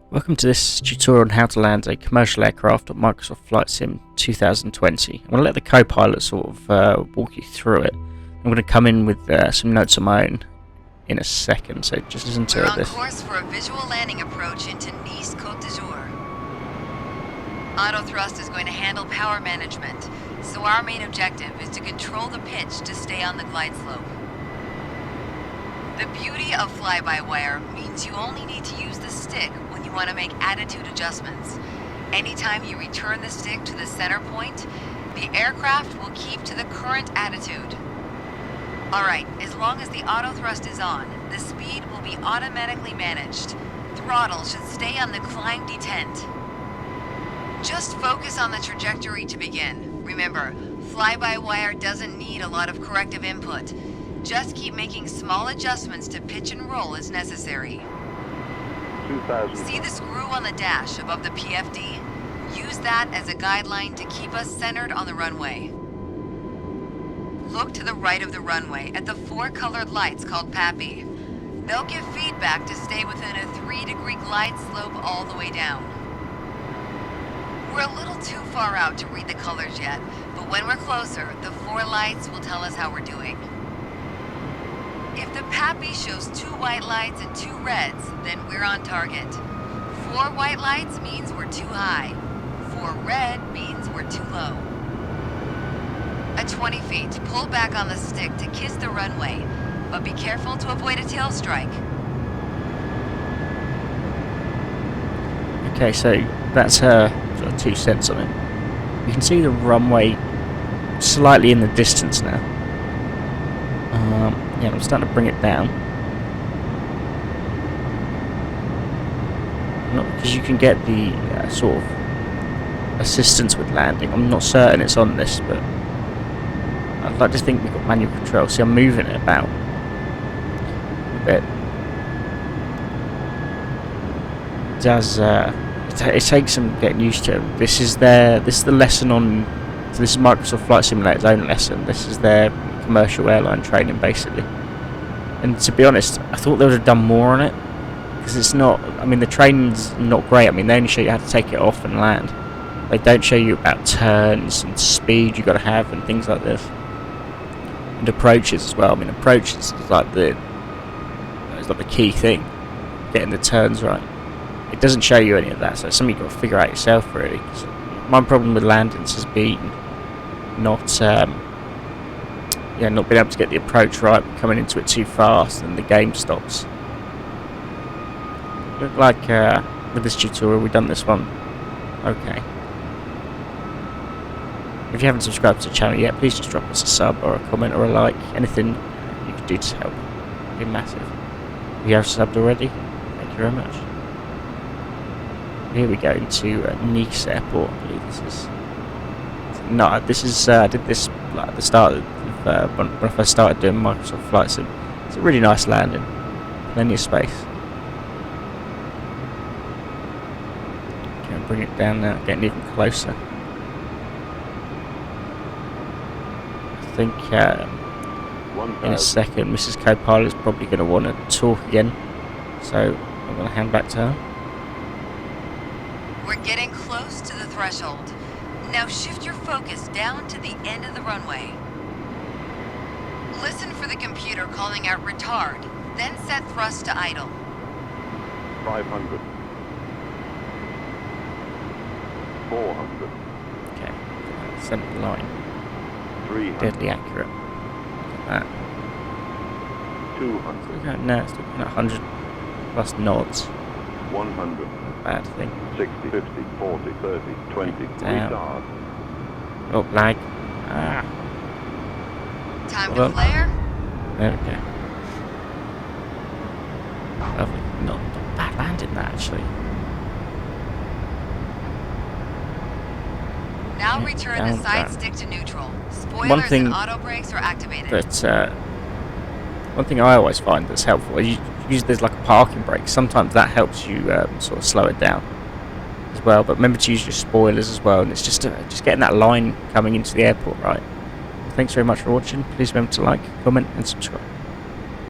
Welcome to this tutorial on how to land a commercial aircraft on Microsoft Flight Sim 2020. I'm going to let the co-pilot sort of walk you through it. I'm going to come in with some notes of my own in a second, so just listen to We're on this. course for a visual landing approach into Nice Côte d'Azur. Auto thrust is going to handle power management, so our main objective is to control the pitch to stay on the glide slope. The beauty of fly-by-wire means you only need to use the stick when you want to make attitude adjustments. Anytime you return the stick to the center point, the aircraft will keep to the current attitude. Alright, as long as the auto thrust is on, the speed will be automatically managed. Throttle should stay on the climb detent. Just focus on the trajectory to begin. Remember, fly-by-wire doesn't need a lot of corrective input. Just keep making small adjustments to pitch and roll as necessary. 2000. See the screw on the dash above the PFD? Use that as a guideline to keep us centered on the runway. Look to the right of the runway at the four colored lights called PAPI. They'll give feedback to stay within a 3-degree glide slope all the way down. We're a little too far out to read the colors yet, but when we're closer, the four lights will tell us how we're doing. If the PAPI shows 2 white lights and 2 reds, then we're on target. 4 white lights means we're too high. 4 red means we're too low. At 20 feet, pull back on the stick to kiss the runway, but be careful to avoid a tail strike. Okay, so that's her sort of 2 cents on it. You can see the runway slightly in the distance now. Yeah, I'm starting to bring it down. Because you can get the sort of assistance with landing. I'm not certain it's on this, but I'd like to think we've got manual control. See, I'm moving it about a bit. It does. It takes some getting used to. This is the lesson on. So this is Microsoft Flight Simulator's own lesson. This is their commercial airline training, basically. And to be honest, I thought they would have done more on it, because it's not. I mean, the training's not great. I mean, they only show you how to take it off and land. They don't show you about turns and speed you got to have and things like this. And approaches as well. I mean, approaches is like the key thing, getting the turns right. It doesn't show you any of that, so it's something you've got to figure out yourself, really. 'Cause my problem with landings has been not being able to get the approach right, coming into it too fast, and the game stops. Look like with this tutorial we've done this one okay. If you haven't subscribed to the channel yet, please just drop us a sub or a comment or a like. Anything you can do to help would be massive. If you have subbed already, thank you very much. Here we go into Nice Airport. I believe this is. No, this is. I did this at the start of when I first started doing Microsoft Flight Sim. It's a really nice landing. Plenty of space. Okay, I'll bring it down now, getting even closer. I think in a second, Mrs. Co-Pilot is probably going to want to talk again, so I'm going to hand back to her. We're getting close to the threshold. Now shift your focus down to the end of the runway. Listen for the computer calling out retard, then set thrust to idle. 500. 400. Okay, center line. 300. Deadly accurate. Look at that. 200. Look at now, it's looking at 100 plus nods. 100. Not a bad thing. 60, 50, 40, 30, 20. Down. Retard. Oh, lag. Ah, Time Well, to flare? there we go. Lovely. Not bad landing that, actually. Now Yeah, return down, the side down. stick to neutral. Spoilers thing and auto brakes are activated. But one thing I always find that's helpful is there's like a parking brake. Sometimes that helps you sort of slow it down as well. But remember to use your spoilers as well. And it's just getting that line coming into the airport right. Thanks very much for watching. Please remember to like, comment, and subscribe.